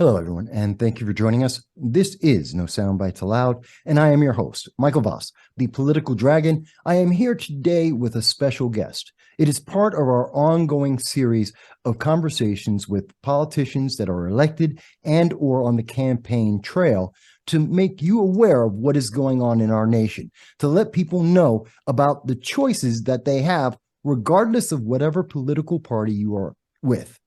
Hello, everyone, and thank you for joining us. This is No Soundbites Allowed, and I am your host, Michael Voss, the political dragon. I am here today with a special guest. It is part of our ongoing series of conversations with politicians that are elected and or on the campaign trail to make you aware of what is going on in our nation, to let people know about the choices that they have, regardless of whatever political party you are with.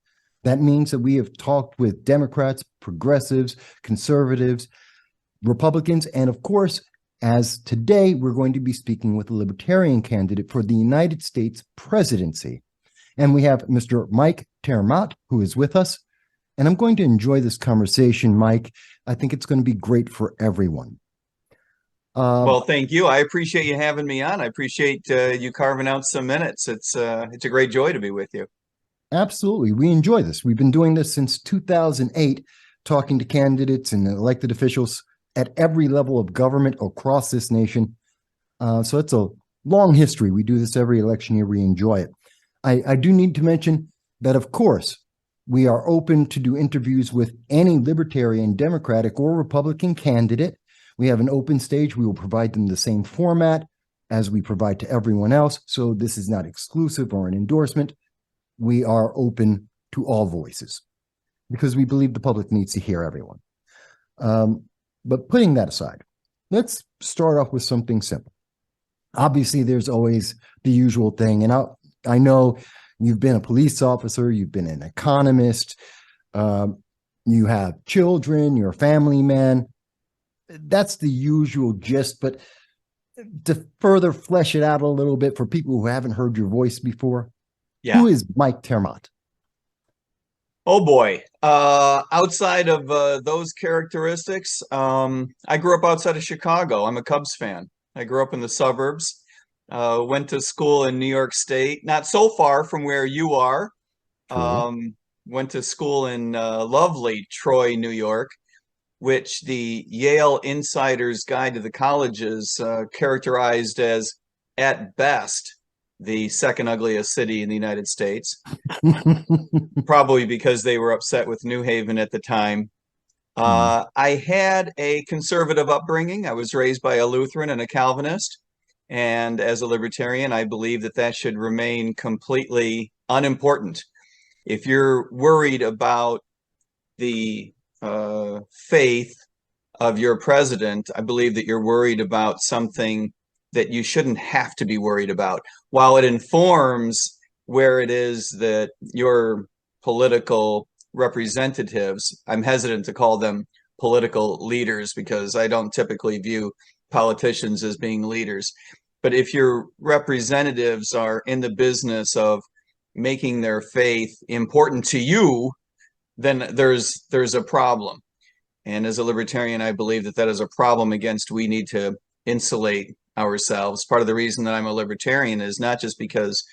That means that we have talked with Democrats, progressives, conservatives, Republicans, and of course, as today, we're going to be speaking with a libertarian candidate for the United States presidency. And we have Mr. Mike Maat, who is with us. And I'm going to enjoy this conversation, Mike. I think it's going to be great for everyone. Well, thank you. I appreciate you having me on. I appreciate you carving out some minutes. It's a great joy to be with you. Absolutely. We enjoy this. We've been doing this since 2008, talking to candidates and elected officials at every level of government across this nation. So it's a long history. We do this every election year. We enjoy it. I do need to mention that, of course, we are open to do interviews with any libertarian, Democratic, or Republican candidate. We have an open stage. We will provide them the same format as we provide to everyone else. So this is not exclusive or an endorsement. We are open to all voices because we believe the public needs to hear everyone. But putting that aside, let's start off with something simple. Obviously, there's always the usual thing. And I know you've been a police officer, you've been an economist, you have children, you're a family man. That's the usual gist. But to further flesh it out a little bit for people who haven't heard your voice before, Yeah. who is Mike Maat? Oh boy. Outside of those characteristics, I grew up outside of Chicago. I'm a Cubs fan. I grew up in the suburbs, went to school in New York State, not so far from where you are. Went to school in lovely Troy, New York, which the Yale Insider's Guide to the Colleges characterized as, at best, the second ugliest city in the United States, probably because they were upset with New Haven at the time. I had a conservative upbringing. I was raised by a Lutheran and a Calvinist. And as a libertarian, I believe that that should remain completely unimportant. If you're worried about the faith of your president, I believe that you're worried about something that you shouldn't have to be worried about. While it informs where it is that your political representatives, I'm hesitant to call them political leaders because I don't typically view politicians as being leaders. But if your representatives are in the business of making their faith important to you, then there's a problem. And as a libertarian, I believe that that is a problem against we need to insulate ourselves. Part of the reason that I'm a libertarian is not just because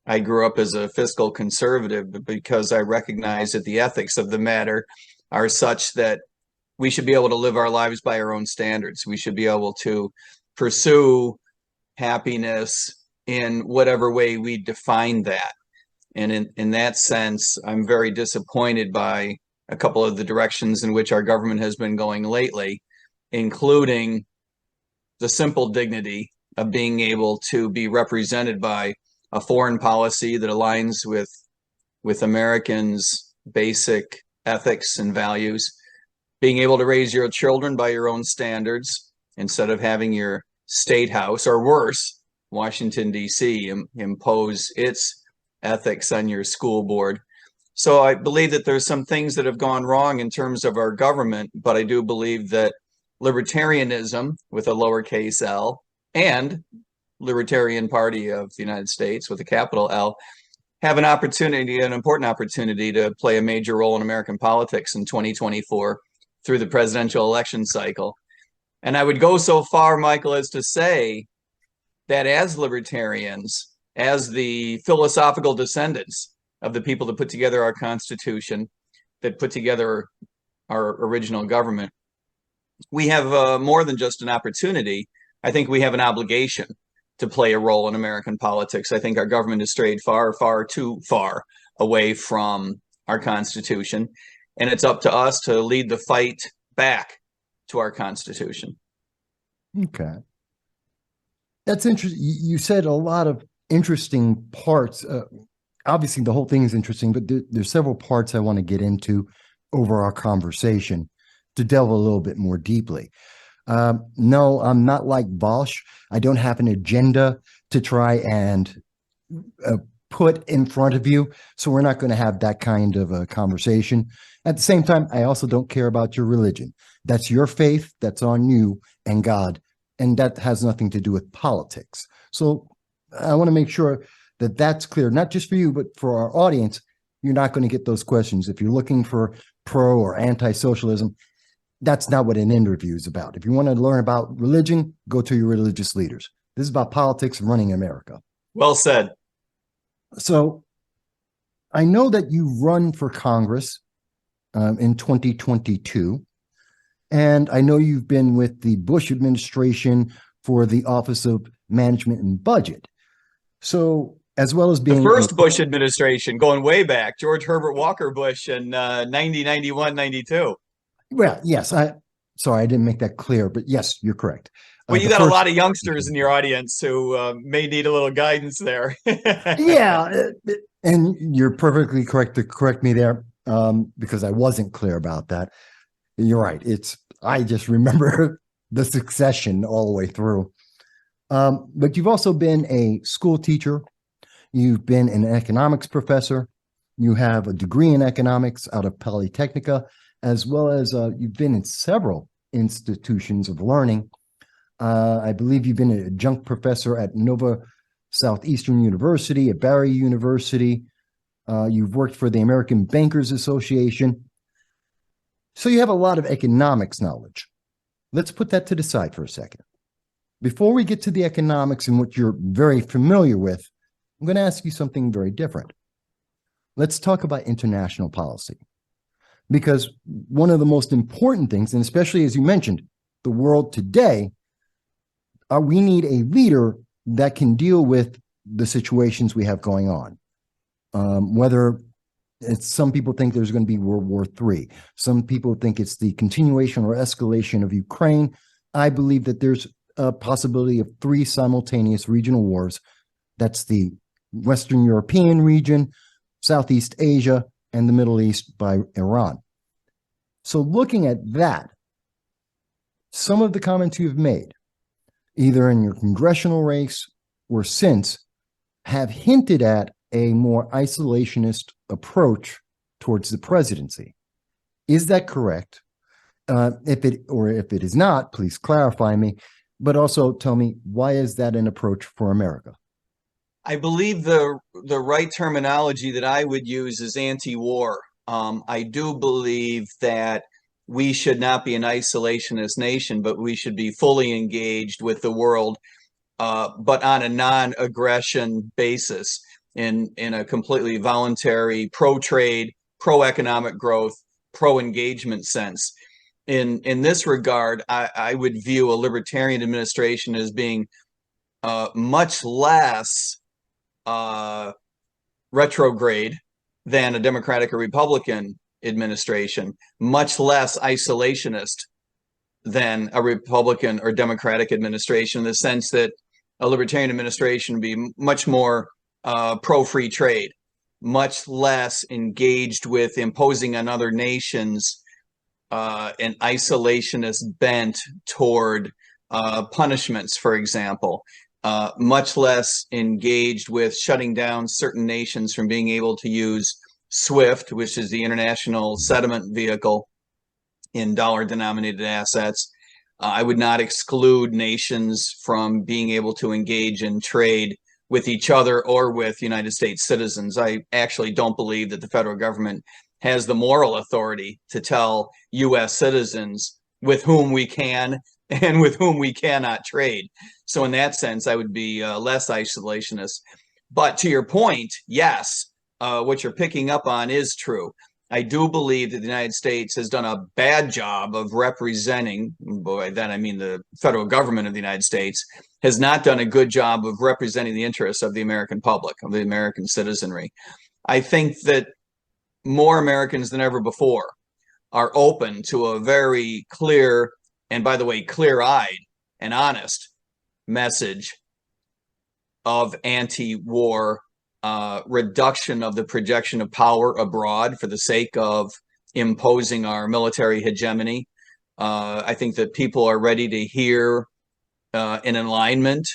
I grew up as a fiscal conservative, but because I recognize that the ethics of the matter are such that we should be able to live our lives by our own standards. We should be able to pursue happiness in whatever way we define that. And in that sense, I'm very disappointed by a couple of the directions in which our government has been going lately, including the simple dignity of being able to be represented by a foreign policy that aligns with Americans' basic ethics and values, being able to raise your children by your own standards instead of having your state house, or worse, Washington, D.C., impose its ethics on your school board. So I believe that there's some things that have gone wrong in terms of our government, but I do believe that libertarianism with a lowercase l and Libertarian Party of the United States with a capital L have an opportunity, an important opportunity to play a major role in American politics in 2024 through the presidential election cycle. And I would go so far, Michael, as to say that as libertarians, as the philosophical descendants of the people that put together our Constitution, that put together our original government, we have more than just an opportunity. I think we have an obligation to play a role in American politics. I think our government has strayed far, far too far away from our Constitution. and it's up to us to lead the fight back to our Constitution. Okay. That's interesting. You said a lot of interesting parts. Obviously, the whole thing is interesting, but there's several parts I want to get into over our conversation to delve a little bit more deeply. No, I'm not like Bosch. I don't have an agenda to try and put in front of you. So we're not going to have that kind of a conversation. At the same time, I also don't care about your religion. That's your faith. That's on you and God. And that has nothing to do with politics. So I want to make sure that that's clear, not just for you, but for our audience. You're not going to get those questions. If you're looking for pro or anti-socialism, that's not what an interview is about. If you want to learn about religion, go to your religious leaders. This is about politics and running America. Well said. So I know that you run for Congress in 2022, and I know you've been with the Bush administration for the Office of Management and Budget. So as well as being the first Bush administration, going way back, George Herbert Walker Bush in 90, 91, 92. Well, yes, sorry, I didn't make that clear, but yes, you're correct. Well, you got a lot of youngsters in your audience who may need a little guidance there. Yeah, and you're perfectly correct to correct me there, because I wasn't clear about that. You're right. I just remember the succession all the way through. But you've also been a school teacher. You've been an economics professor. You have a degree in economics out of Polytechnica, as well as you've been in several institutions of learning. I believe you've been an adjunct professor at Nova Southeastern University, at Barry University. You've worked for the American Bankers Association. So you have a lot of economics knowledge. Let's put that to the side for a second. Before we get to the economics and what you're very familiar with, I'm going to ask you something very different. Let's talk about international policy. Because one of the most important things, and especially as you mentioned, the world today, we need a leader that can deal with the situations we have going on. Whether some people think there's going to be World War III. Some people think it's the continuation or escalation of Ukraine. I believe that there's a possibility of 3 simultaneous regional wars. That's the Western European region, Southeast Asia, and the Middle East by Iran. So looking at that, some of the comments you've made, either in your congressional race or since, have hinted at a more isolationist approach towards the presidency. Is that correct? If it is not, please clarify me, but also tell me, why is that an approach for America? I believe the right terminology that I would use is anti-war. I do believe that we should not be an isolationist nation, but we should be fully engaged with the world, but on a non-aggression basis, in a completely voluntary, pro-trade, pro-economic growth, pro-engagement sense. In this regard, I would view a libertarian administration as being much less retrograde than a Democratic or Republican administration, much less isolationist than a Republican or Democratic administration, in the sense that a libertarian administration would be much more pro-free trade, much less engaged with imposing on other nations an isolationist bent toward punishments, for example, much less engaged with shutting down certain nations from being able to use SWIFT, which is the international settlement vehicle in dollar-denominated assets. I would not exclude nations from being able to engage in trade with each other or with United States citizens. I actually don't believe that the federal government has the moral authority to tell U.S. citizens with whom we can and with whom we cannot trade. So in that sense, I would be less isolationist. But to your point, yes, what you're picking up on is true. I do believe that the United States has done a bad job of representing, by that I mean the federal government of the United States, has not done a good job of representing the interests of the American public, of the American citizenry. I think that more Americans than ever before are open to a very clear, and by the way, clear-eyed and honest message of anti-war, reduction of the projection of power abroad for the sake of imposing our military hegemony. I think that people are ready to hear an alignment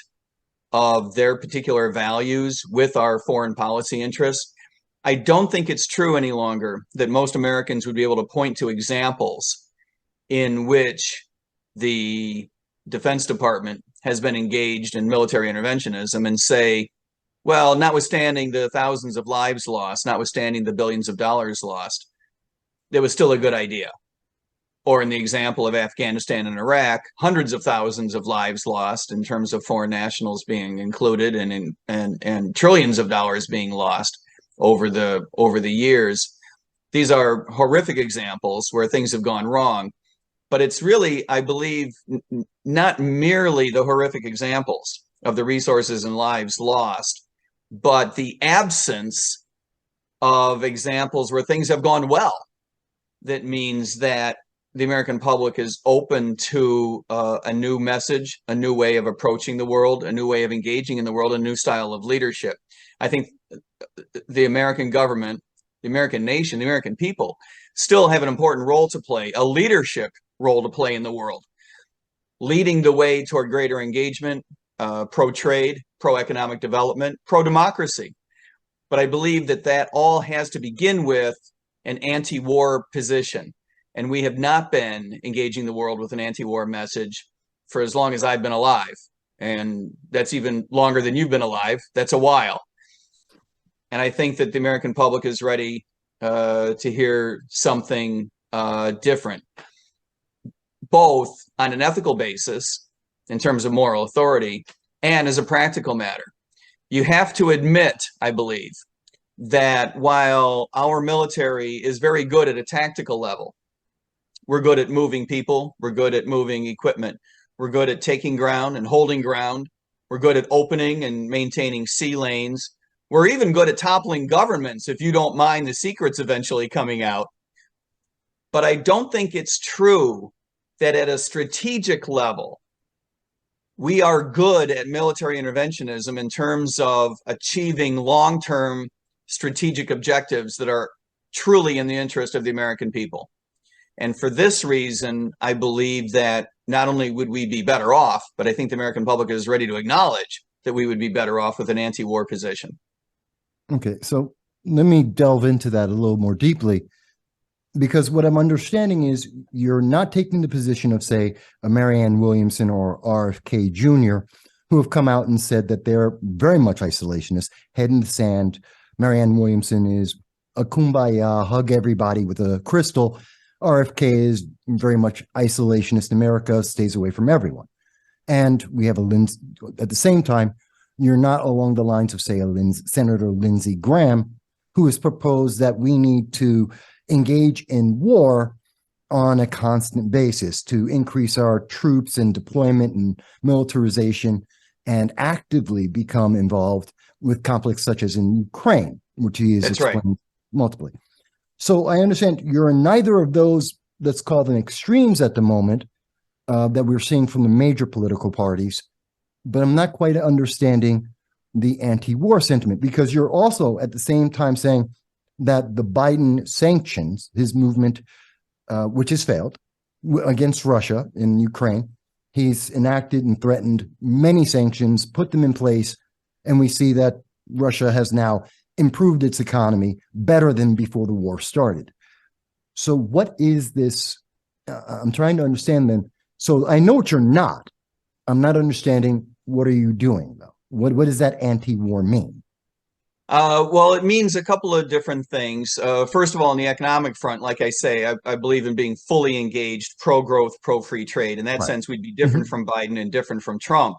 of their particular values with our foreign policy interests. I don't think it's true any longer that most Americans would be able to point to examples in which the Defense Department has been engaged in military interventionism and say, well, notwithstanding the thousands of lives lost, notwithstanding the billions of dollars lost, it was still a good idea. Or in the example of Afghanistan and Iraq, hundreds of thousands of lives lost in terms of foreign nationals being included, and trillions of dollars being lost over the years. These are horrific examples where things have gone wrong. But it's really, I believe, not merely the horrific examples of the resources and lives lost, but the absence of examples where things have gone well. That means that the American public is open to a new message, a new way of approaching the world, a new way of engaging in the world, a new style of leadership. I think the American government, the American nation, the American people still have an important role to play, a leadership role to play in the world, leading the way toward greater engagement, pro-trade, pro-economic development, pro-democracy. But I believe that that all has to begin with an anti-war position. And we have not been engaging the world with an anti-war message for as long as I've been alive. And that's even longer than you've been alive. That's a while. And I think that the American public is ready to hear something different, both on an ethical basis in terms of moral authority and as a practical matter. You have to admit, I believe, that while our military is very good at a tactical level, we're good at moving people, we're good at moving equipment, we're good at taking ground and holding ground, we're good at opening and maintaining sea lanes, we're even good at toppling governments, if you don't mind the secrets eventually coming out. But I don't think it's true that at a strategic level, we are good at military interventionism in terms of achieving long-term strategic objectives that are truly in the interest of the American people. And for this reason, I believe that not only would we be better off, but I think the American public is ready to acknowledge that we would be better off with an anti-war position. Okay, so let me delve into that a little more deeply, because what I'm understanding is you're not taking the position of, say, a Marianne Williamson or RFK Jr., who have come out and said that they're very much isolationist, head in the sand. Marianne Williamson is a kumbaya, hug everybody with a crystal. RFK is very much isolationist. America stays away from everyone. And we have at the same time, you're not along the lines of, say, Senator Lindsey Graham, who has proposed that we need to engage in war on a constant basis to increase our troops and deployment and militarization and actively become involved with conflicts such as in Ukraine, which he has explained multiply. So I understand you're in neither of those, let's call them extremes at the moment, that we're seeing from the major political parties, but I'm not quite understanding the anti-war sentiment, because you're also at the same time saying that the Biden sanctions, his movement, which has failed against Russia in Ukraine, he's enacted and threatened many sanctions, put them in place, and we see that Russia has now improved its economy better than before the war started. So what is this? I'm trying to understand then. So I know what you're not. I'm not understanding, what are you doing, though? What does that anti-war mean? Well, it means a couple of different things. First of all, on the economic front, like I say, I believe in being fully engaged, pro-growth, pro-free trade. In that sense, we'd be different from Biden and different from Trump.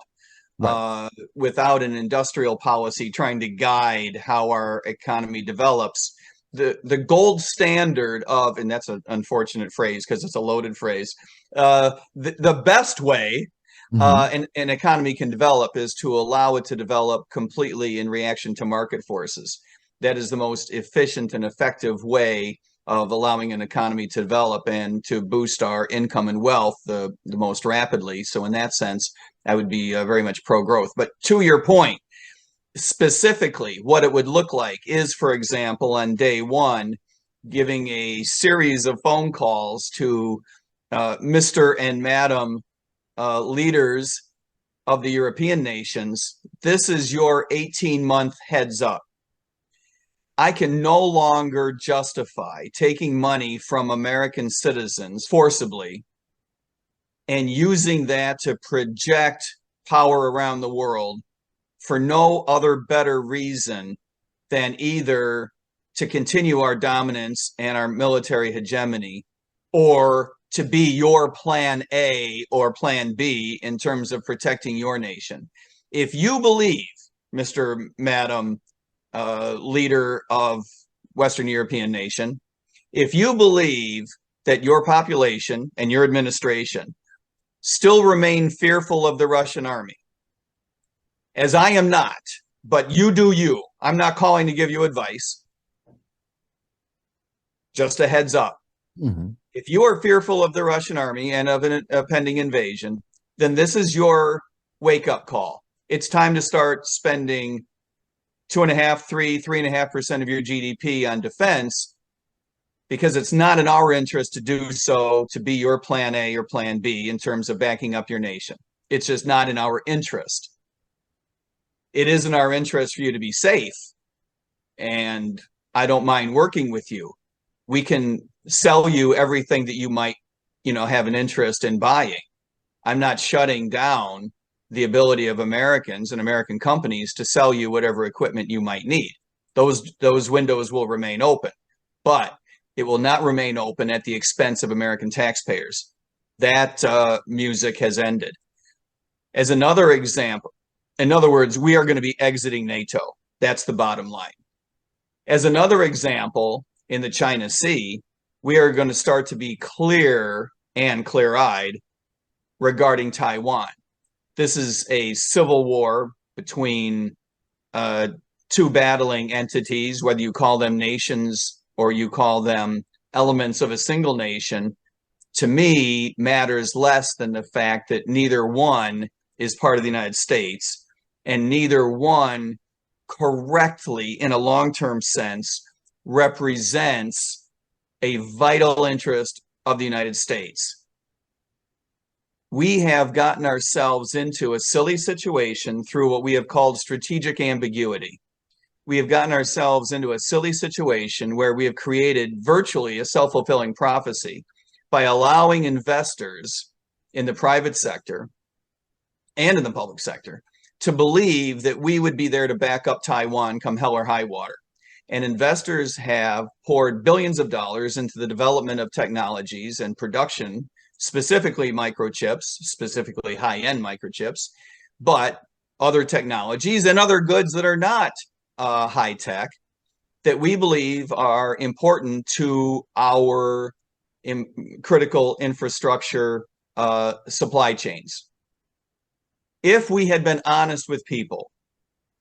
Without an industrial policy trying to guide how our economy develops. The gold standard of, and that's an unfortunate phrase because it's a loaded phrase, the best way an economy can develop is to allow it to develop completely in reaction to market forces. That is the most efficient and effective way of allowing an economy to develop and to boost our income and wealth the most rapidly. So in that sense, I would be very much pro-growth. But to your point, specifically, what it would look like is, for example, on day one, giving a series of phone calls to Mr. and Madam leaders of the European nations. This is your 18-month heads up. I can no longer justify taking money from American citizens forcibly and using that to project power around the world for no other better reason than either to continue our dominance and our military hegemony, or to be your plan A or plan B in terms of protecting your nation. If you believe, Mr. Madam leader of Western European nation, if you believe that your population and your administration still remain fearful of the Russian army, as I am not, but you do you. I'm not calling to give you advice. Just a heads up. Mm-hmm. If you are fearful of the Russian army and of a pending invasion, then this is your wake-up call. It's time to start spending 2.5%, 3.5% of your GDP on defense, because it's not in our interest to do so to be your plan A or plan B in terms of backing up your nation. It's just not in our interest. It is in our interest for you to be safe, and I don't mind working with you. We can sell you everything that you might, have an interest in buying. I'm not shutting down the ability of Americans and American companies to sell you whatever equipment you might need. Those windows will remain open, but it will not remain open at the expense of American taxpayers. That music has ended. As another example, in other words, we are going to be exiting NATO. That's the bottom line. As another example, in the China Sea, we are going to start to be clear and clear-eyed regarding Taiwan. This is a civil war between two battling entities, whether you call them nations or you call them elements of a single nation. To me, matters less than the fact that neither one is part of the United States, and neither one correctly, in a long-term sense, represents a vital interest of the United States. We have gotten ourselves into a silly situation through what we have called strategic ambiguity. We have gotten ourselves into a silly situation where we have created virtually a self-fulfilling prophecy by allowing investors in the private sector and in the public sector to believe that we would be there to back up Taiwan come hell or high water. And investors have poured billions of dollars into the development of technologies and production, specifically microchips, specifically high-end microchips, but other technologies and other goods that are not high-tech, that we believe are important to our critical infrastructure supply chains. If we had been honest with people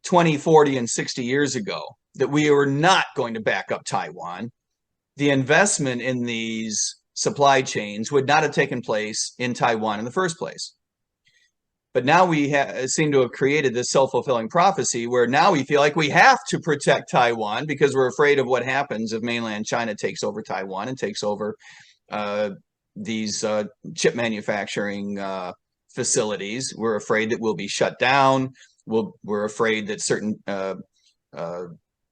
20, 40, and 60 years ago that we were not going to back up Taiwan, the investment in these supply chains would not have taken place in Taiwan in the first place. But now we seem to have created this self-fulfilling prophecy where now we feel like we have to protect Taiwan because we're afraid of what happens if mainland China takes over Taiwan and takes over these chip manufacturing facilities. We're afraid that we'll be shut down. We're afraid that certain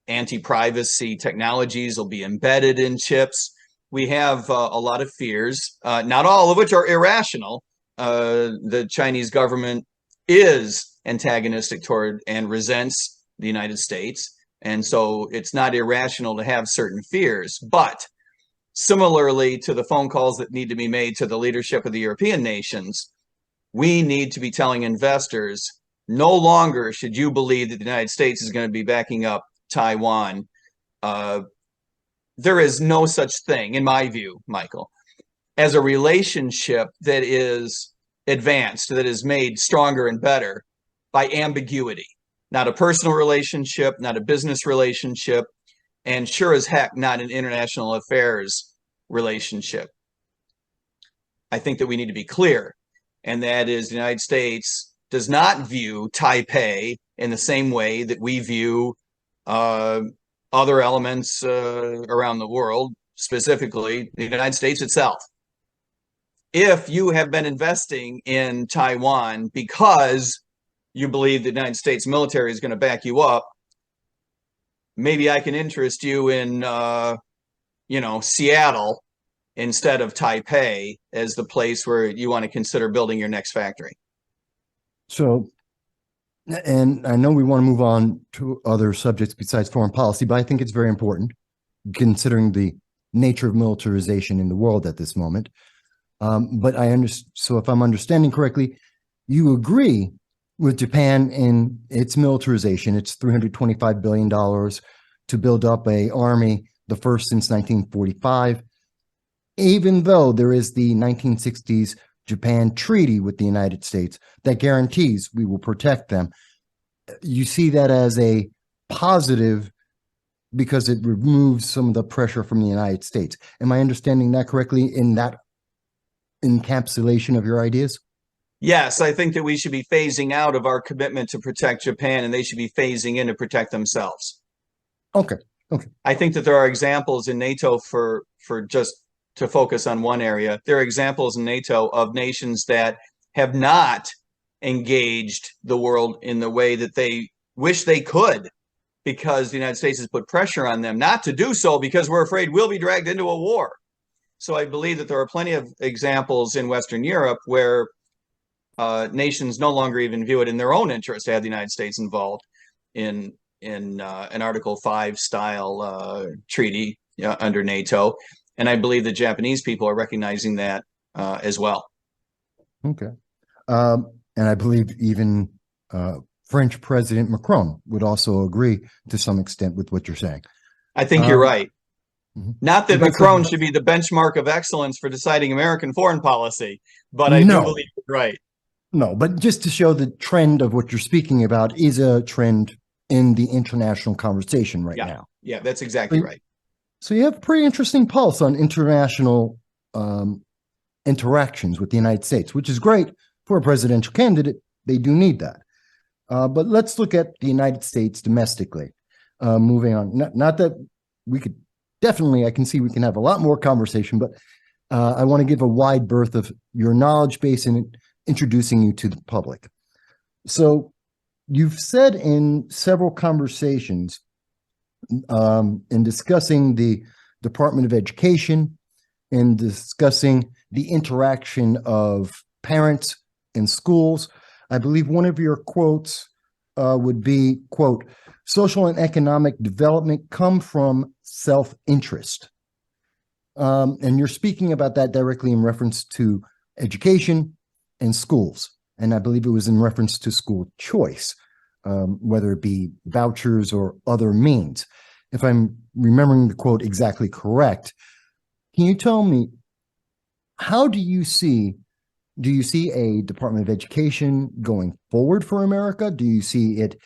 anti-privacy technologies will be embedded in chips. We have a lot of fears, not all of which are irrational. The Chinese government is antagonistic toward and resents the United States. And so it's not irrational to have certain fears. But similarly to the phone calls that need to be made to the leadership of the European nations, we need to be telling investors, no longer should you believe that the United States is going to be backing up Taiwan. There is no such thing, in my view, Michael, as a relationship that is advanced, that is made stronger and better by ambiguity. Not a personal relationship, not a business relationship, and sure as heck not an international affairs relationship. I think that we need to be clear, and that is the United States does not view Taipei in the same way that we view other elements around the world, specifically the United States itself. If you have been investing in Taiwan because you believe the United States military is going to back you up, maybe I can interest you in, Seattle instead of Taipei as the place where you want to consider building your next factory. So, and I know we want to move on to other subjects besides foreign policy, but I think it's very important considering the nature of militarization in the world at this moment. But so if I'm understanding correctly, you agree with Japan in its militarization. It's $325 billion to build up an army, the first since 1945, even though there is the 1960s Japan treaty with the United States that guarantees we will protect them. You see that as a positive because it removes some of the pressure from the United States. Am I understanding that correctly in that encapsulation of your ideas? Yes, I think that we should be phasing out of our commitment to protect Japan, and they should be phasing in to protect themselves. Okay. I think that there are examples in NATO for just to focus on one area. There are examples in NATO of nations that have not engaged the world in the way that they wish they could, because the United States has put pressure on them not to do so because we're afraid we'll be dragged into a war. So I believe that there are plenty of examples in Western Europe where nations no longer even view it in their own interest to have the United States involved in an Article 5 style treaty under NATO. And I believe the Japanese people are recognizing that as well. Okay. And I believe even French President Macron would also agree to some extent with what you're saying. I think you're right. Not that That's Macron should be the benchmark of excellence for deciding American foreign policy, but I do believe you're right. No, but just to show the trend of what you're speaking about is a trend in the international conversation right now. Yeah, that's exactly right. So you have a pretty interesting pulse on international interactions with the United States, which is great for a presidential candidate. They do need that. But let's look at the United States domestically. Moving on, not that we could definitely, I can see we can have a lot more conversation, but I want to give a wide berth of your knowledge base in introducing you to the public. So you've said in several conversations in discussing the Department of Education, in discussing the interaction of parents and schools, I believe one of your quotes would be, quote, social and economic development come from self-interest. And you're speaking about that directly in reference to education and schools. And I believe it was in reference to school choice, whether it be vouchers or other means. If I'm remembering the quote exactly correct, can you tell me, how do you see a Department of Education going forward for America? Do you see it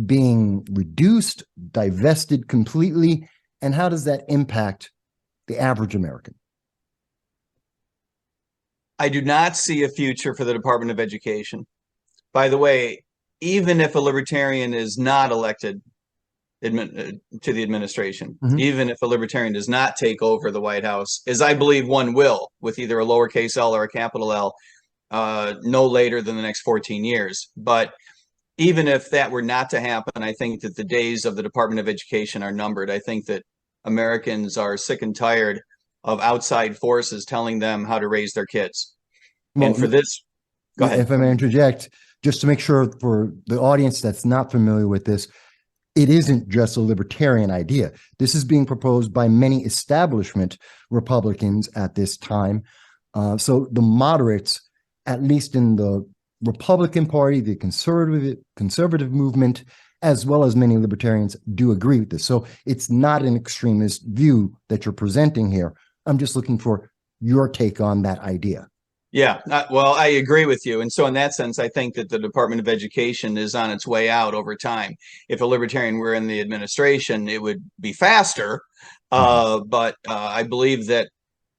being reduced, divested completely? And how does that impact the average American? I do not see a future for the Department of Education. By the way, even if a libertarian is not elected to the administration, even if a libertarian does not take over the White House, as I believe one will, with either a lowercase l or a capital L, no later than the next 14 years. But even if that were not to happen, I think that the days of the Department of Education are numbered. I think that Americans are sick and tired of outside forces telling them how to raise their kids. Well, and for this, go ahead. If I may interject, just to make sure for the audience that's not familiar with this, it isn't just a libertarian idea. This is being proposed by many establishment Republicans at this time. So the moderates, at least in the Republican Party, the conservative movement, as well as many libertarians, do agree with this. So it's not an extremist view that you're presenting here. I'm just looking for your take on that idea. Yeah, well, I agree with you. And so, in that sense, I think that the Department of Education is on its way out over time. If a libertarian were in the administration, it would be faster. Mhm. But I believe that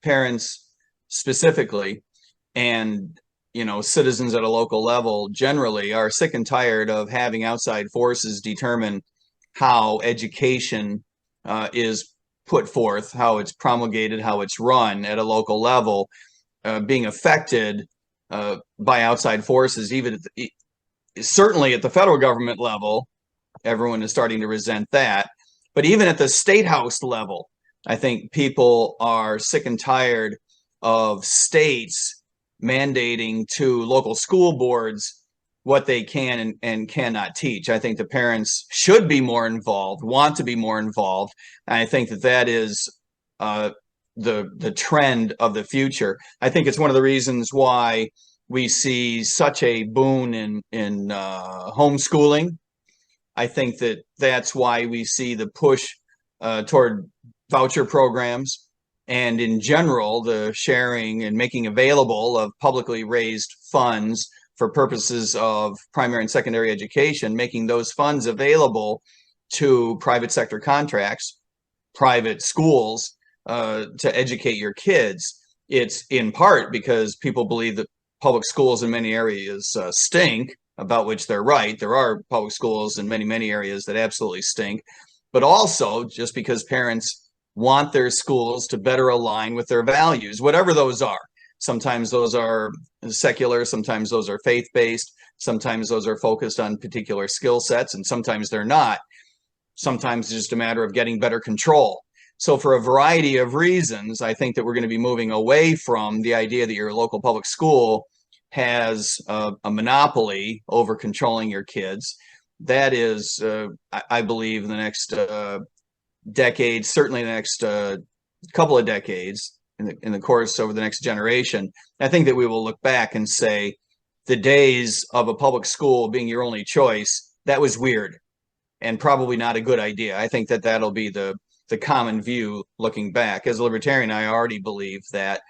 parents specifically and citizens at a local level generally are sick and tired of having outside forces determine how education is put forth, how it's promulgated, how it's run at a local level, being affected by outside forces, even certainly at the federal government level. Everyone is starting to resent that. But even at the state house level, I think people are sick and tired of states mandating to local school boards what they can and cannot teach. I think the parents should be more involved, want to be more involved. And I think that that is uh, the trend of the future. I think it's one of the reasons why we see such a boon in homeschooling. I think that that's why we see the push toward voucher programs and in general the sharing and making available of publicly raised funds for purposes of primary and secondary education, making those funds available to private sector contracts, private schools to educate your kids. It's in part because people believe that public schools in many areas stink, about which they're right. There are public schools in many areas that absolutely stink, but also just because parents want their schools to better align with their values, whatever those are. Sometimes those are secular, sometimes those are faith-based, sometimes those are focused on particular skill sets, and sometimes they're not. Sometimes it's just a matter of getting better control. So for a variety of reasons, I think that we're going to be moving away from the idea that your local public school has a monopoly over controlling your kids. That is, I believe, in the next decade, certainly the next couple of decades, in the course over the next generation, I think that we will look back and say the days of a public school being your only choice, that was weird and probably not a good idea. I think that that'll be the common view looking back. As a libertarian, I already believe that.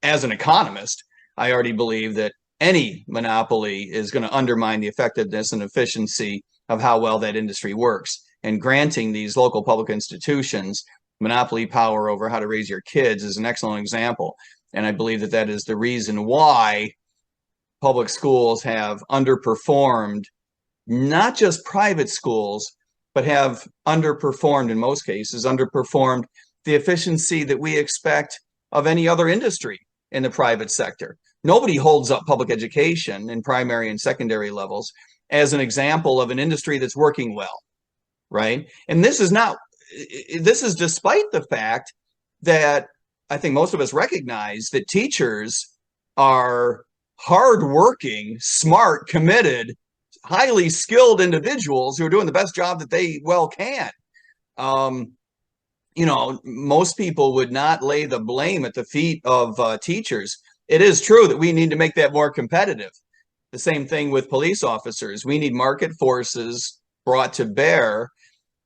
As an economist, I already believe that any monopoly is going to undermine the effectiveness and efficiency of how well that industry works. And granting these local public institutions monopoly power over how to raise your kids is an excellent example. And I believe that that is the reason why public schools have underperformed not just private schools, but have underperformed, in most cases, underperformed the efficiency that we expect of any other industry in the private sector. Nobody holds up public education in primary and secondary levels as an example of an industry that's working well, right? And this is despite the fact that I think most of us recognize that teachers are hardworking, smart, committed, highly skilled individuals who are doing the best job that they well can. Most people would not lay the blame at the feet of teachers. It is true that we need to make that more competitive. The same thing with police officers. We need market forces brought to bear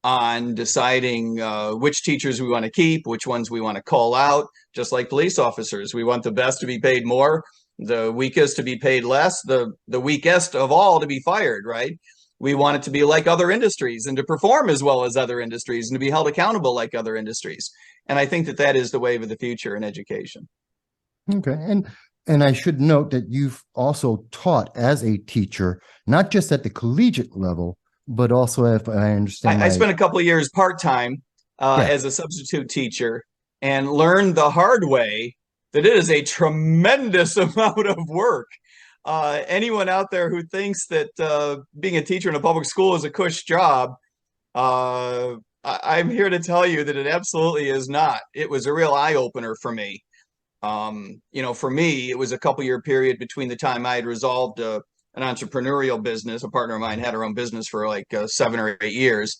on deciding which teachers we want to keep, which ones we want to call out, just like police officers. We want the best to be paid more, the weakest to be paid less, the weakest of all to be fired, right? We want it to be like other industries and to perform as well as other industries and to be held accountable like other industries. And I think that that is the wave of the future in education. Okay. And I should note that you've also taught as a teacher, not just at the collegiate level, but also, if I understand, I spent a couple of years part-time yeah. as a substitute teacher and learned the hard way that it is a tremendous amount of work. Anyone out there who thinks that being a teacher in a public school is a cush job, I'm here to tell you that it absolutely is not. It was a real eye-opener for me. For me, it was a couple-year period between the time I had resolved an entrepreneurial business. A partner of mine had her own business for like 7 or 8 years,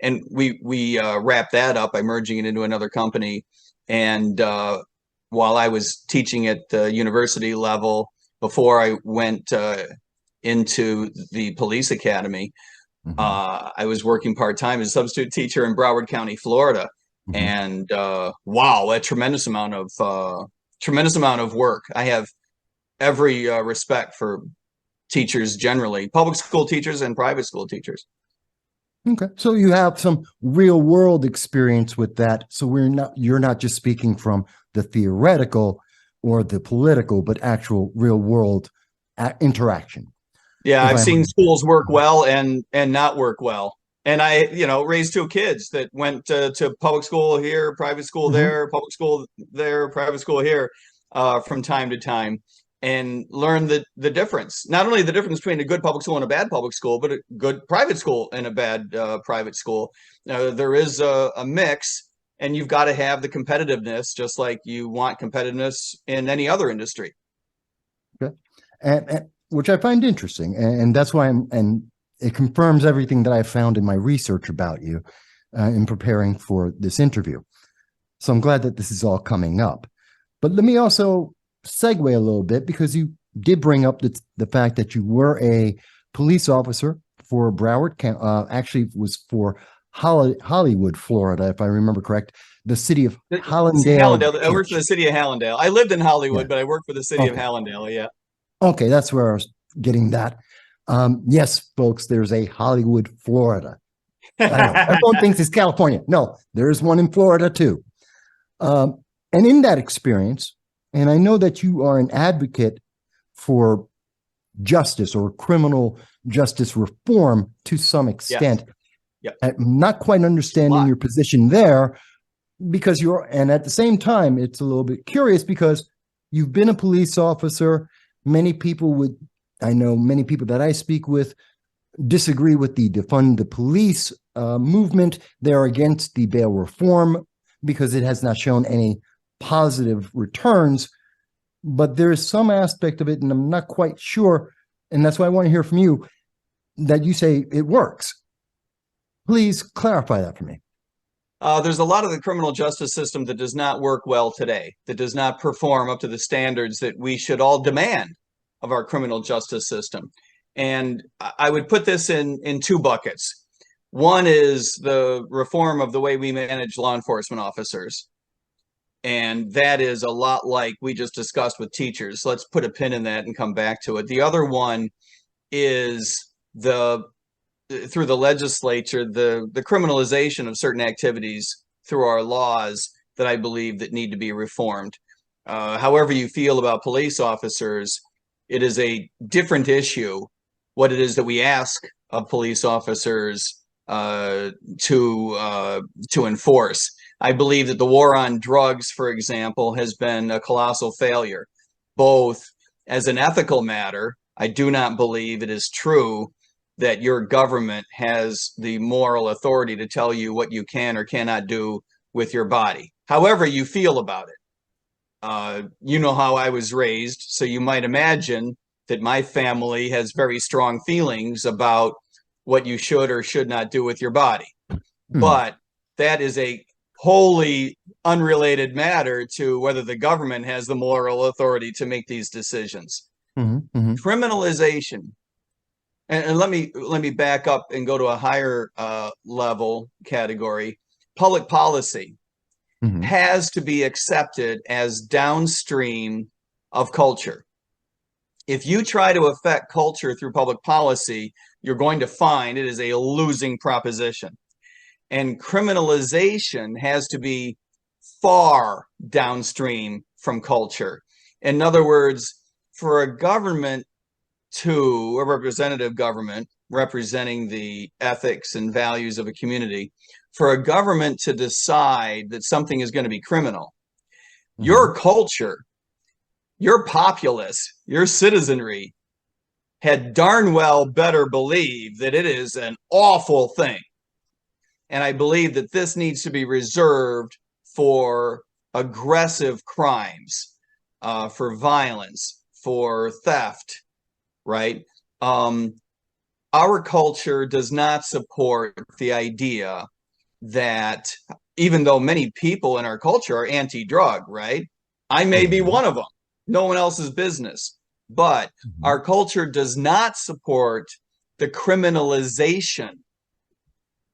and we wrapped that up by merging it into another company. And while I was teaching at the university level before I went into the police academy, I was working part-time as a substitute teacher in Broward County, Florida. And wow, a tremendous amount of work. I have every respect for teachers generally, public school teachers and private school teachers. Okay. So you have some real world experience with that. So you're not just speaking from the theoretical or the political, but actual real world interaction. Yeah, If I've I seen schools work well and not work well. And I, raised two kids that went to public school here, private school Mhm. there, public school there, private school here, from time to time, and learned the difference. Not only the difference between a good public school and a bad public school, but a good private school and a bad private school. There is a mix, and you've got to have the competitiveness, just like you want competitiveness in any other industry. Okay. And which I find interesting. And that's why and it confirms everything that I found in my research about you in preparing for this interview. So I'm glad that this is all coming up. But let me also segue a little bit, because you did bring up the fact that you were a police officer for Broward, actually it was for Hollywood, Florida, if I remember correct, the city of Hallandale Hallandale. I worked for Beach. the city of Hallandale. I lived in Yeah. Hollywood, but I worked for the city of Okay. Hallandale. Yeah. Okay, that's where I was getting that. Yes, folks, there's a Hollywood, Florida. I know everyone thinks it's California. No, there's one in Florida too. And in that experience, and I know that you are an advocate for justice or criminal justice reform to some extent. Yes. Yep. I'm not quite understanding your position there, because and at the same time, it's a little bit curious because you've been a police officer. I know many people that I speak with disagree with the defund the police movement. They're against the bail reform because it has not shown any positive returns. But there is some aspect of it, and I'm not quite sure. And that's why I want to hear from you, that you say it works. Please clarify that for me. There's a lot of the criminal justice system that does not work well today, that does not perform up to the standards that we should all demand of our criminal justice system. And I would put this in two buckets. One is the reform of the way we manage law enforcement officers. And that is a lot like we just discussed with teachers. So let's put a pin in that and come back to it. The other one is through the legislature, the criminalization of certain activities through our laws that I believe that need to be reformed. However you feel about police officers, it is a different issue what it is that we ask of police officers to enforce. I believe that the war on drugs, for example, has been a colossal failure, both as an ethical matter. I do not believe it is true that your government has the moral authority to tell you what you can or cannot do with your body, however you feel about it. You know how I was raised, so you might imagine that my family has very strong feelings about what you should or should not do with your body. But that is a wholly unrelated matter to whether the government has the moral authority to make these decisions. Criminalization, and let me back up and go to a higher level category. Public policy has to be accepted as downstream of culture. If you try to affect culture through public policy, you're going to find it is a losing proposition. And criminalization has to be far downstream from culture. In other words, for a government to a representative government representing the ethics and values of a community, for a government to decide that something is going to be criminal, your culture, your populace, your citizenry had darn well better believe that it is an awful thing. And I believe that this needs to be reserved for aggressive crimes, for violence, for theft, right? Our culture does not support the idea that, even though many people in our culture are anti-drug, right? I may be one of them. No one else's business. But our culture does not support the criminalization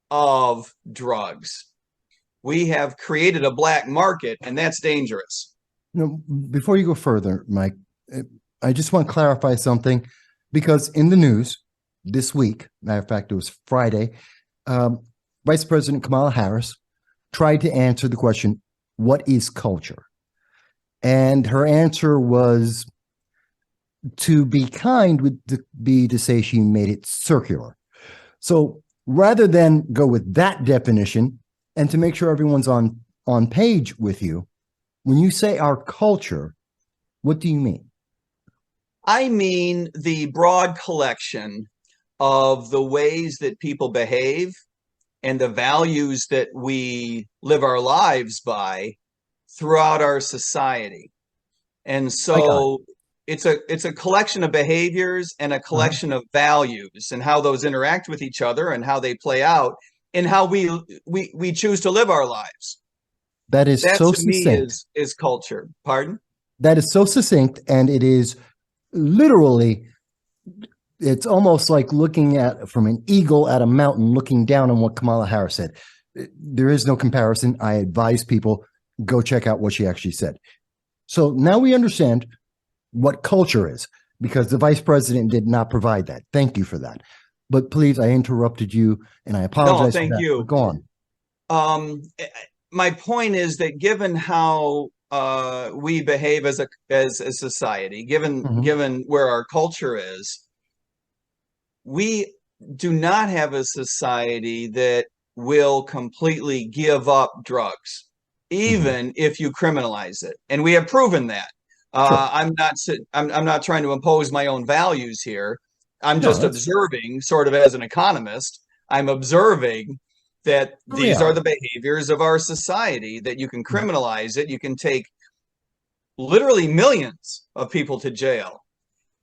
of drugs. We have created a black market, and that's dangerous. Before you go further, Mike, I just want to clarify something because in the news this week, matter of fact, it was Friday, um, Vice President Kamala Harris tried to answer the question, what is culture? And her answer was to be kind would be to say she made it circular. So rather than go with that definition and to make sure everyone's on page with you, when you say our culture, what do you mean? I mean the broad collection of the ways that people behave and the values that we live our lives by throughout our society. And I got it. so it's a collection of behaviors and a Uh-huh. collection of values and how those interact with each other and how they play out and how we choose to live our lives. That is That so to me succinct. is culture. Pardon? That is so succinct, and it is literally, it's almost like looking at from an eagle at a mountain, looking down on what Kamala Harris said. There is no comparison. I advise people go check out what she actually said. So now we understand what culture is because the vice president did not provide that. Thank you for that. But please, I interrupted you and I No, apologize for thank that. But you. go on. Um, my point is that given how we behave as a society, Mhm. given where our culture is, we do not have a society that will completely give up drugs, Mhm. even if you criminalize it. And we have proven that. Sure. I'm not trying to impose my own values here. I'm No, just that's observing, sort of as an economist, I'm observing that the these are reality. the behaviors of our society, that you can Mhm. criminalize it, you can take literally millions of people to jail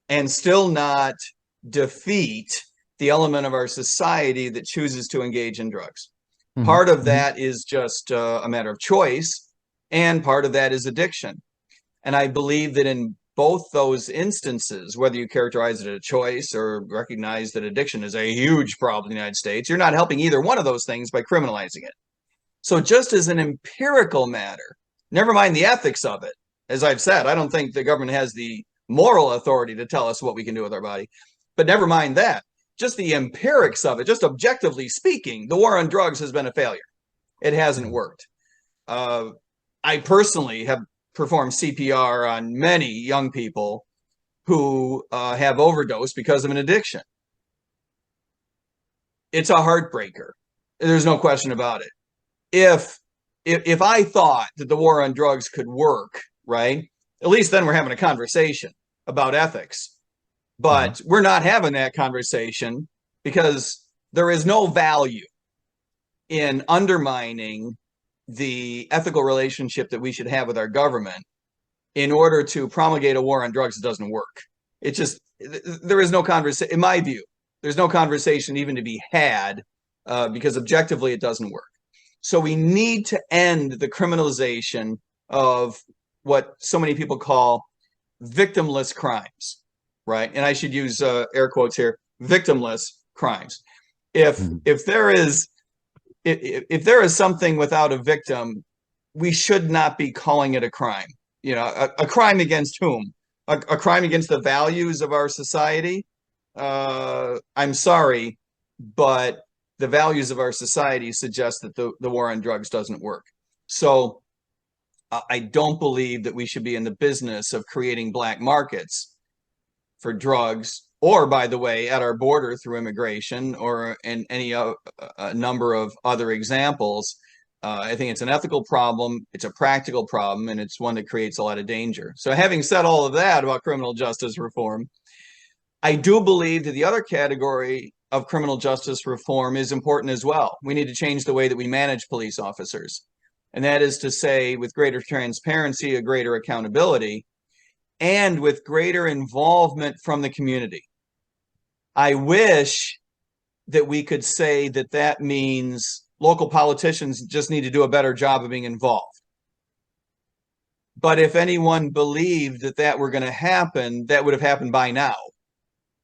and still not defeat the element of our society that chooses to engage in drugs. Mhm. Part of Mhm. that is just a matter of choice, and part of that is addiction. And I believe that in both those instances, whether you characterize it as a choice or recognize that addiction is a huge problem in the United States, you're not helping either one of those things by criminalizing it. So, just as an empirical matter, never mind the ethics of it, as I've said, I don't think the government has the moral authority to tell us what we can do with our body. But never mind that, just the empirics of it, just objectively speaking, the war on drugs has been a failure. It hasn't Mhm. worked. Uh, I personally have performed CPR on many young people who have overdosed because of an addiction. It's a heartbreaker. There's no question about it. if if I thought that the war on drugs could work, right? At least then we're having a conversation about ethics. Mhm. But we're not having that conversation because there is no value in undermining the ethical relationship that we should have with our government in order to promulgate a war on drugs that doesn't work. It just there is no conversation. In my view, there's no conversation even to be had because objectively it doesn't work. So we need to end the criminalization of what so many people call victimless crimes, right? And I should use air quotes here: victimless crimes. If Mhm. if there is if there is something without a victim, we should not be calling it a crime. You know, a crime against whom? A crime against the values of our society? I'm sorry, but the values of our society suggest that the war on drugs doesn't work. So I don't believe that we should be in the business of creating black markets for drugs, or by the way, at our border through immigration, or in any a number of other examples. I think it's an ethical problem, it's a practical problem, and it's one that creates a lot of danger. So, having said all of that about criminal justice reform, I do believe that the other category of criminal justice reform is important as well. We need to change the way that we manage police officers. And that is to say, with greater transparency, a greater accountability, and with greater involvement from the community. I wish that we could say that that means local politicians just need to do a better job of being involved. But if anyone believed that that were going to happen, that would have happened by now,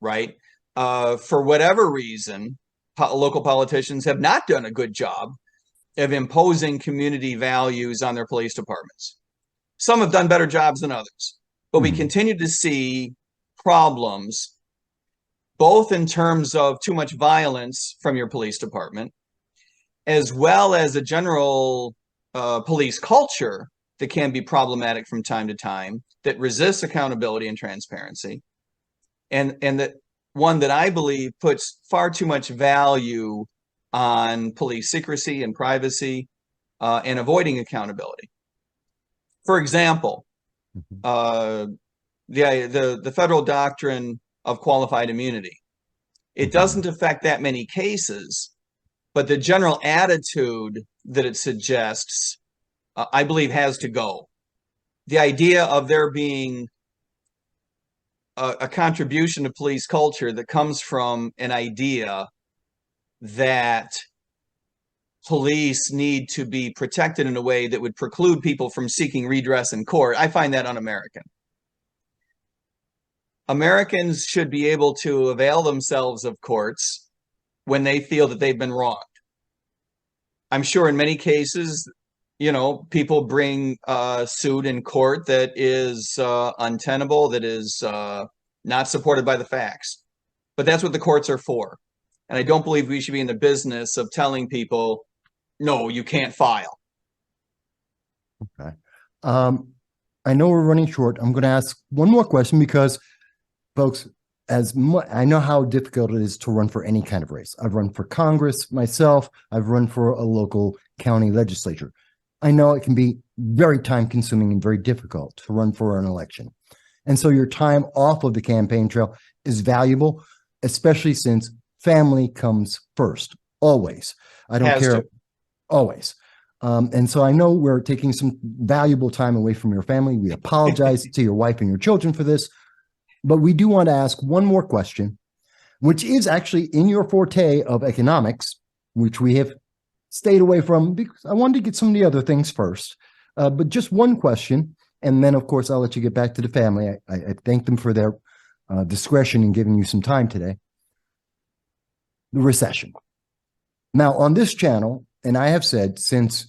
right? For whatever reason, local politicians have not done a good job of imposing community values on their police departments. Some have done better jobs than others, but we Mhm. continue to see problems, both in terms of too much violence from your police department, as well as a general police culture that can be problematic from time to time, that resists accountability and transparency, and that one that I believe puts far too much value on police secrecy and privacy and avoiding accountability. For example, the federal doctrine of qualified immunity. It doesn't affect that many cases, but the general attitude that it suggests, I believe, has to go. The idea of there being a contribution to police culture that comes from an idea that police need to be protected in a way that would preclude people from seeking redress in court, I find that un-American. Americans should be able to avail themselves of courts when they feel that they've been wronged. I'm sure in many cases, you know, people bring suit in court that is untenable, that is not supported by the facts. But that's what the courts are for. And I don't believe we should be in the business of telling people, no, you can't file. Okay. I know we're running short. I'm going to ask one more question because, folks, I know how difficult it is to run for any kind of race. I've run for Congress myself. I've run for a local county legislature. I know it can be very time consuming and very difficult to run for an election. And so your time off of the campaign trail is valuable, especially since family comes first, always. I don't care, always. And so I know we're taking some valuable time away from your family. We apologize to your wife and your children for this, but we do want to ask one more question, which is actually in your forte of economics, which we have stayed away from because I wanted to get some of the other things first. But just one question, and then, of course, I'll let you get back to the family. I thank them for their discretion in giving you some time today. The recession. Now, on this channel, and I have said since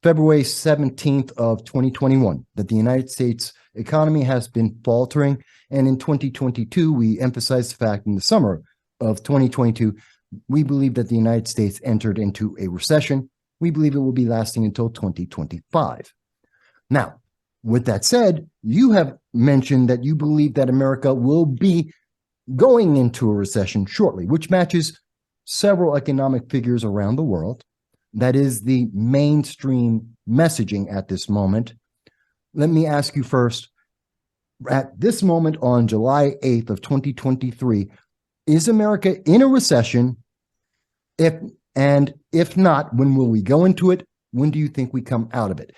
February 17th of 2021 that the United States economy has been faltering. And in 2022, we emphasized the fact in the summer of 2022, we believe that the United States entered into a recession. We believe it will be lasting until 2025. Now, with that said, you have mentioned that you believe that America will be going into a recession shortly, which matches several economic figures around the world. That is the mainstream messaging at this moment. Let me ask you first, at this moment on July 8th of 2023, is America in a recession? If not, when will we go into it? When do you think we come out of it?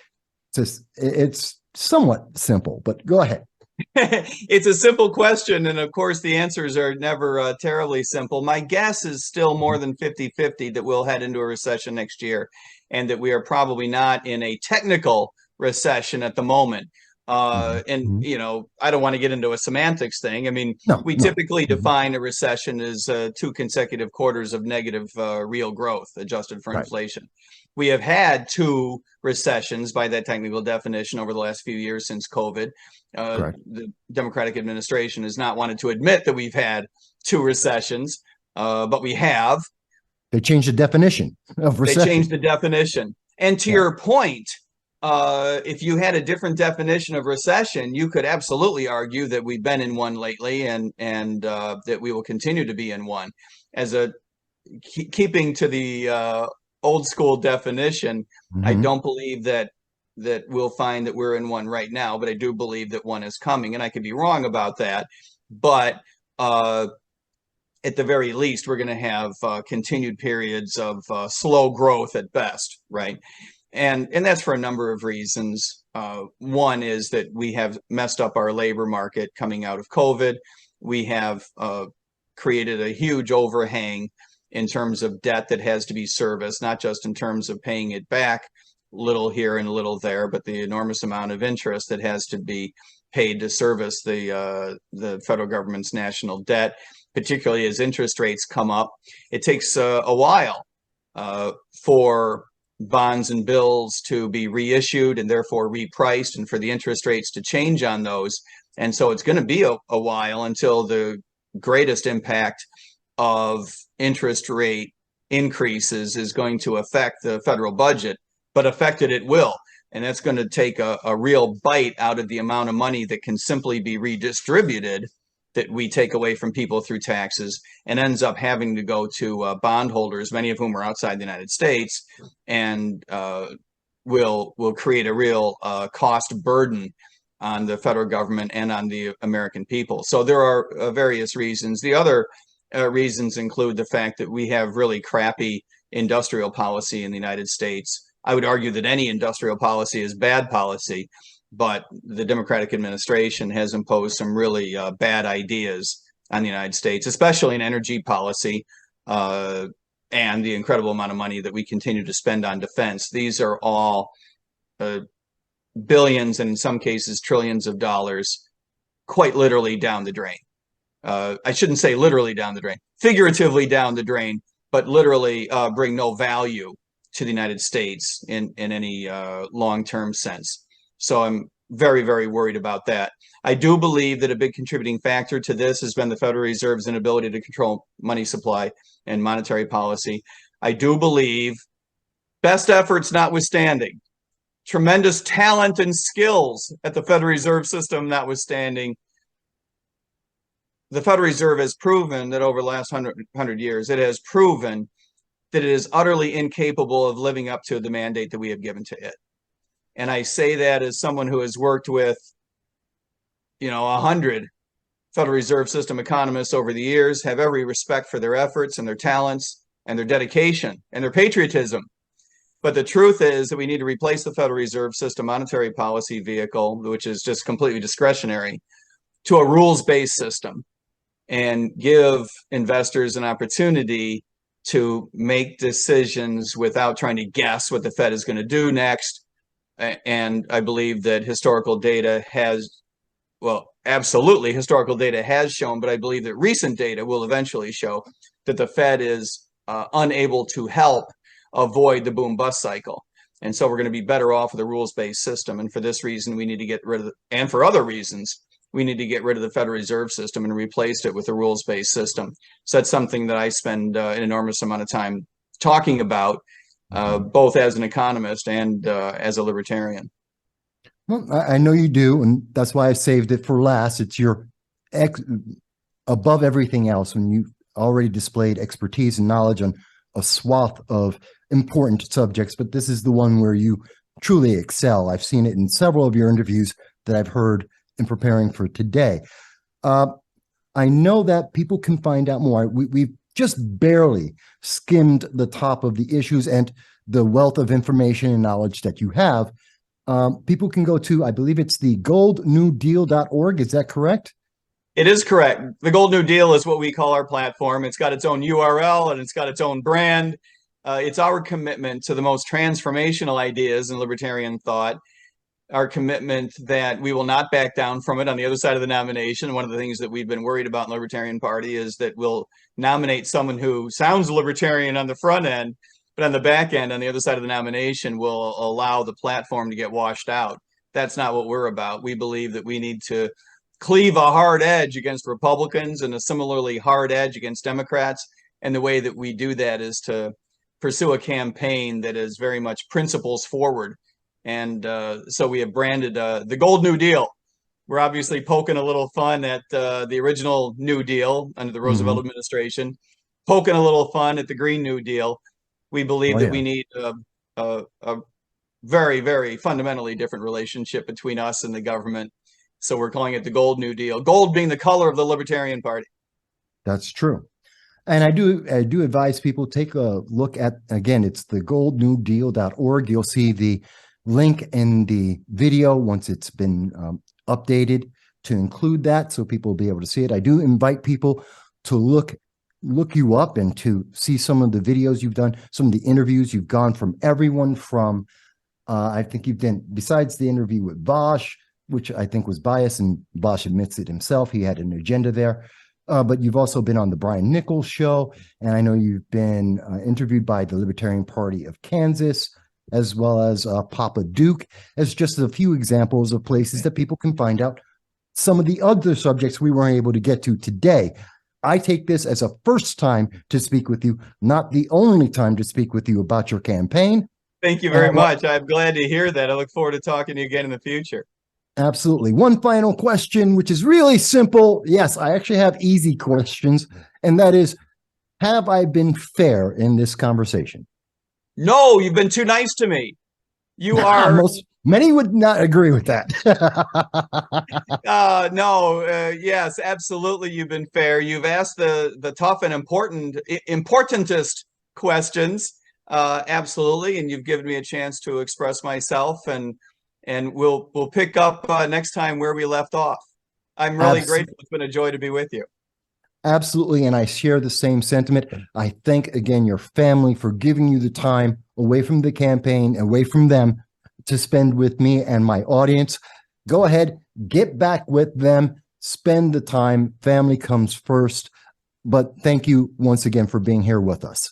It's somewhat simple, but go ahead. It's a simple question, and of course the answers are never terribly simple. My guess is still more than 50-50 that we'll head into a recession next year, and that we are probably not in a technical recession at the moment. And you know, I don't want to get into a semantics thing. I mean, we typically define a recession as 2 consecutive quarters of negative real growth adjusted for inflation. We have had 2 recessions by that technical definition over the last few years since COVID. The Democratic administration has not wanted to admit that we've had 2 recessions, but we have. They changed the definition of recession. They changed the definition. And to your point, if you had a different definition of recession, you could absolutely argue that we've been in one lately, and that we will continue to be in one. As a keeping to the old school definition, I don't believe that we'll find that we're in one right now, but I do believe that one is coming, and I could be wrong about that. But at the very least, we're going to have continued periods of slow growth at best, right? And that's for a number of reasons. One is that we have messed up our labor market coming out of COVID. We have created a huge overhang in terms of debt that has to be serviced, not just in terms of paying it back, little here and a little there, but the enormous amount of interest that has to be paid to service the federal government's national debt, particularly as interest rates come up. It takes a while for bonds and bills to be reissued and therefore repriced, and for the interest rates to change on those. And so it's going to be a while until the greatest impact of interest rate increases is going to affect the federal budget, but affected it will. And that's going to take a real bite out of the amount of money that can simply be redistributed that we take away from people through taxes, and ends up having to go to bondholders, many of whom are outside the United States, and will create a real cost burden on the federal government and on the American people. So there are various reasons. The other reasons include the fact that we have really crappy industrial policy in the United States. I would argue that any industrial policy is bad policy, but the Democratic administration has imposed some really bad ideas on the United States, especially in energy policy, and the incredible amount of money that we continue to spend on defense. These are all billions, and in some cases trillions of dollars, quite literally down the drain. I shouldn't say literally down the drain, figuratively down the drain, but literally bring no value to the United States in any long-term sense. So I'm very, very worried about that. I do believe that a big contributing factor to this has been the Federal Reserve's inability to control money supply and monetary policy. I do believe, best efforts notwithstanding, tremendous talent and skills at the Federal Reserve System notwithstanding, the Federal Reserve has proven that over the last 100 years, it has proven that it is utterly incapable of living up to the mandate that we have given to it. And I say that as someone who has worked with, 100 Federal Reserve System economists over the years, have every respect for their efforts and their talents and their dedication and their patriotism. But the truth is that we need to replace the Federal Reserve System monetary policy vehicle, which is just completely discretionary, to a rules-based system, and give investors an opportunity to make decisions without trying to guess what the Fed is going to do next. And I believe that historical data has, absolutely historical data has shown, but I believe that recent data will eventually show that the Fed is unable to help avoid the boom bust cycle. And so we're going to be better off with a rules-based system. And for this reason, we need to get rid of and for other reasons, we need to get rid of the Federal Reserve System and replace it with a rules-based system. So that's something that I spend an enormous amount of time talking about, both as an economist and as a libertarian. Well, I know you do, and that's why I saved it for last. It's your above everything else, when you already displayed expertise and knowledge on a swath of important subjects, but this is the one where you truly excel. I've seen it in several of your interviews that I've heard in preparing for today. I know that people can find out more. We've just barely skimmed the top of the issues and the wealth of information and knowledge that you have. People can go to, I believe it's the goldnewdeal.org. Is that correct? It is correct. The Gold New Deal is what we call our platform. It's got its own URL and it's got its own brand. It's our commitment to the most transformational ideas in libertarian thought, our commitment that we will not back down from it on the other side of the nomination. One of the things that we've been worried about in the Libertarian Party is that we'll nominate someone who sounds libertarian on the front end, but on the back end, on the other side of the nomination, will allow the platform to get washed out. That's not what we're about. We believe that we need to cleave a hard edge against Republicans and a similarly hard edge against Democrats. And the way that we do that is to pursue a campaign that is very much principles forward. And so we have branded the Gold New Deal. We're obviously poking a little fun at the original New Deal under the Roosevelt administration, poking a little fun at the Green New Deal. We believe that we need a very, very fundamentally different relationship between us and the government. So we're calling it the Gold New Deal, gold being the color of the Libertarian Party. That's true. And I do advise people take a look at, again, it's the goldnewdeal.org. You'll see the link in the video once it's been updated to include that, so people will be able to see it. I do invite people to look you up and to see some of the videos you've done, some of the interviews you've gone from everyone from, I think you've done, besides the interview with Bosch, which I think was biased, and Bosch admits it himself, he had an agenda there. But you've also been on the Brian Nichols show, and I know you've been interviewed by the Libertarian Party of Kansas, as well as Papa Duke, as just a few examples of places that people can find out some of the other subjects we weren't able to get to today. I take this as a first time to speak with you, not the only time to speak with you about your campaign. Thank you very much. I'm glad to hear that. I look forward to talking to you again in the future. Absolutely. One final question, which is really simple. Yes, I actually have easy questions, and that is, have I been fair in this conversation? No, you've been too nice to me. You are. Many would not agree with that. Yes, absolutely. You've been fair. You've asked the tough and importantest questions. Absolutely. And you've given me a chance to express myself, and we'll pick up next time where we left off. I'm really grateful. It's been a joy to be with you. Absolutely. And I share the same sentiment. I thank again your family for giving you the time away from the campaign, away from them, to spend with me and my audience. Go ahead, get back with them, spend the time. Family comes first. But thank you once again for being here with us.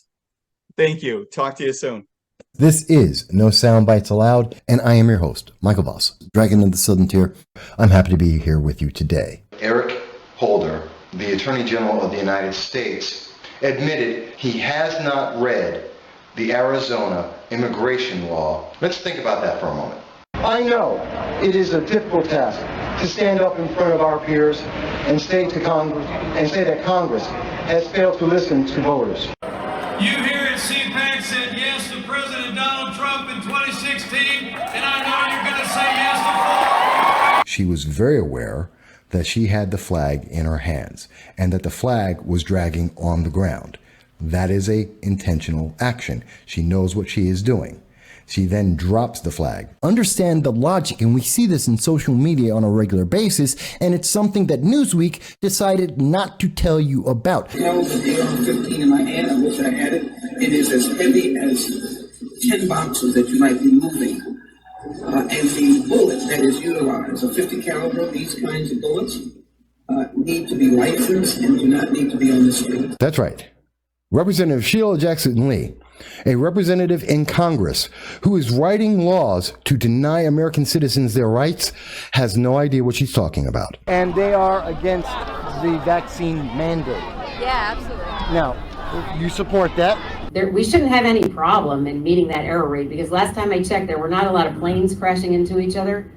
Thank you. Talk to you soon. This is No Soundbites Allowed, and I am your host, Michael Voss, Dragon of the Southern Tier. I'm happy to be here with you today. Eric Holder, the Attorney General of the United States, admitted he has not read the Arizona immigration law. Let's think about that for a moment. I know it is a difficult task to stand up in front of our peers and say to Congress that Congress has failed to listen to voters. You here at CPAC said yes to President Donald Trump in 2016, and I know you're going to say yes to. She was very aware that she had the flag in her hands and that the flag was dragging on the ground. That is a intentional action. She knows what she is doing. She then drops the flag. Understand the logic, and we see this in social media on a regular basis, and it's something that Newsweek decided not to tell you about. I held the AR-15 in my hand. I wish I had it. It is as heavy as 10 boxes that you might be moving. And the bullet that is utilized, a 50 caliber, these kinds of bullets, need to be licensed and do not need to be on the street. That's right. Representative Sheila Jackson Lee, a representative in Congress who is writing laws to deny American citizens their rights, has no idea what she's talking about. And they are against the vaccine mandate. Yeah, absolutely. Now, you support that? We shouldn't have any problem in meeting that error rate, because last time I checked, there were not a lot of planes crashing into each other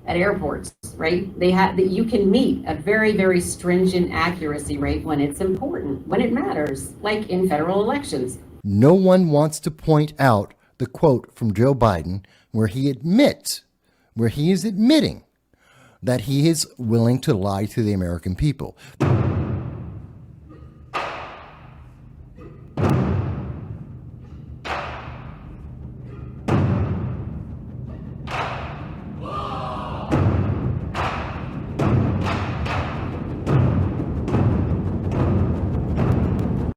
at airports, right? You can meet a very, very stringent accuracy rate when it's important, when it matters, like in federal elections. No one wants to point out the quote from Joe Biden where he is admitting that he is willing to lie to the American people.